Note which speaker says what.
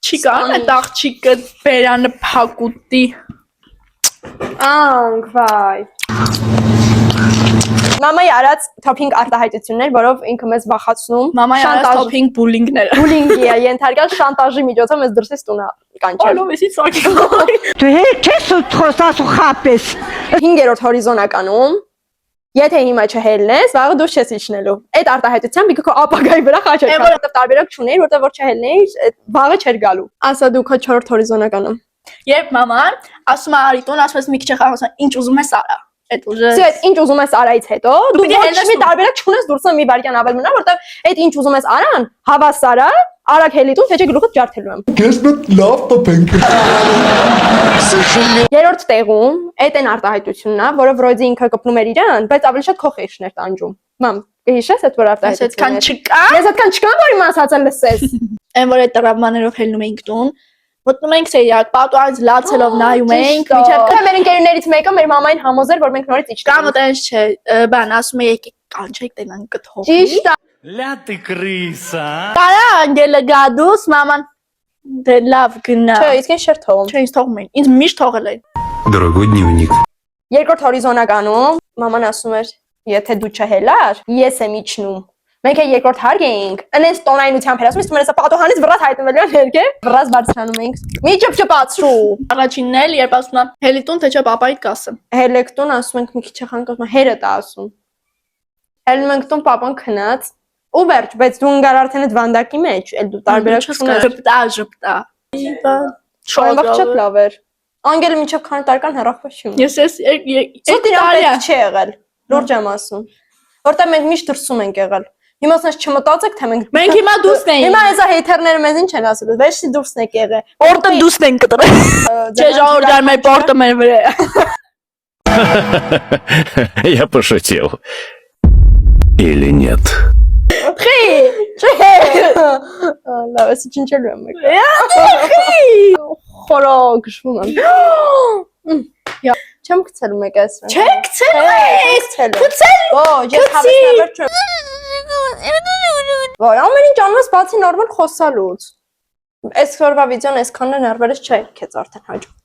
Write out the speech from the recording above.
Speaker 1: Չիկան է աղջիկը բերանը փակուտի։
Speaker 2: Անգվայ։ Մամայի արած թոփինգ արտահայտություններ, որով ինքը մեզ բախացնում։
Speaker 1: Մամայի արած թոփինգ բուլինգները։
Speaker 2: Բուլինգի է ենթարկած շանտաժի միջոցով մեզ դրսից տունը կանչել։
Speaker 1: Ալո, էսի ծակի։
Speaker 3: Դու չես խոսած ու խապես։
Speaker 2: 5-րդ հորիզոնականում եթե հիմա չհելնես, վաղը դուրս չես իջնելու։ Այդ արտահայտությամբ ինքը քո ապագայի վրա խաչ է քաշում, որտեղ տարբերակ չուներ, որտեղ որ չհելնեիր, վաղը չէր գալու։ Ասա դու քո 4-րդ հորիզոնականում։
Speaker 1: Երբ մաման ասում է արիտուն, ասում ես մի քիչ խաղացան, ինչ ուզում ես արա։ Այդ ուժը։
Speaker 2: Սա ինչ ուզում ես արայից հետո, դու ոչ մի տարբերակ չունես դուրսը մի վարքյան ավել մնա, որտեղ այդ ինչ ուզում ես արան, հավասարա, արագ հելիտուն, թե չէ գլուխդ ջարդելու եմ։
Speaker 4: Քեզ մոտ լավ տպենք։
Speaker 2: 3-րդ տեղում այդ այն արտահայտությունն է, որը Վրոյդի ինքը կպնում էր իրան, բայց ավելի շատ քո խիղճներ տանջում։ Մամ, կհիշես այդ որ արտահայտությունները։
Speaker 1: Այսքան չկա։
Speaker 2: Ես այդքան չկան, որ իմ ասածը լսես։
Speaker 1: Այն որ այդ տրավմաներով հելնում էինք տուն, մտնում ենք սերիալ, պատուանց լացելով նայում էինք,
Speaker 2: մինչև մեր ընկերներից մեկը մեր մամային համոզեր, որ մենք նորից իջնենք։
Speaker 1: կամ այդպես չէ, բան ասում է եկեք կանչեք տենան կթողի։
Speaker 2: Ճիշտ է։
Speaker 5: Ля ты крыса, а?
Speaker 1: Կարա անգելը գադուս, մաման դե լավ գնա։
Speaker 2: Չէ, իսկ ինչ չէր թողում։
Speaker 1: Չէ, ինձ թողում էին։ Ինձ միշտ թողել էին։
Speaker 4: Дорогой дневник.
Speaker 2: 2-րդ հորիզոնականում մաման ասում էր, եթե դու չհելար, ես եմ իջնում։ Մենք էլ 2-րդ հարկ էինք, այնպես տոնայնությամբ էր ասում, իսկ մենեսա պատոհանից վրաս հայտնվելու էր ներքե, վրաս բարձրանում էինք։ Մի ճպճպացրու։
Speaker 1: Առաջինն էլ երբ ասում եմ հելիտուն թե չէ պապայիդ կասեմ։
Speaker 2: Հելեկտուն ասում ենք մի քիչ խանգարում, հերը տա ասում։ Հելնում ենք տուն պապան քնած, ու վերջ, բայց դու ընկար արդեն այդ վանդակի մեջ, էլ դու տարբերակ չունես։
Speaker 1: Ժպտա։
Speaker 2: Շոյնբախ շատ լավ էր։ Անգելը մինչև քանի տարեկան հեռախոս չի ունի։
Speaker 1: Ես
Speaker 2: Սուտ իրան պետք չի եղել։ Լուրջ եմ ասում։ Որտեղ մենք միշտ դրսում ենք եղել։ Հիմա ասես չմտածեք, թե
Speaker 1: Մենք հիմա դուսն ենք։
Speaker 2: Հիմա էսա հեյթերները մեզ ինչ են ասում։ Վերջի դուրսն եք եղել։
Speaker 1: Պորտը դուսն ենք կտրել։ Չէ, ժողովուրդ մեր պորտը մեր վրա է։
Speaker 5: Я пошутил. Или нет?
Speaker 2: Խի։ Լավ, էսի չնչելու եմ եկա։ Խորոք շվում եմ։ Չեմ գցելու մեկ այսրան։
Speaker 1: Չէ, գցելու ես։
Speaker 2: Գցել։ Ոչ, ես հավեսաբեր չեմ։ Ոայ, ամեն ինչ անվաս բացի նորմալ խոսալուց։ Այս քորվա վիդեոն այսքանն ներվերս չէ, քեզ արդեն հաջող։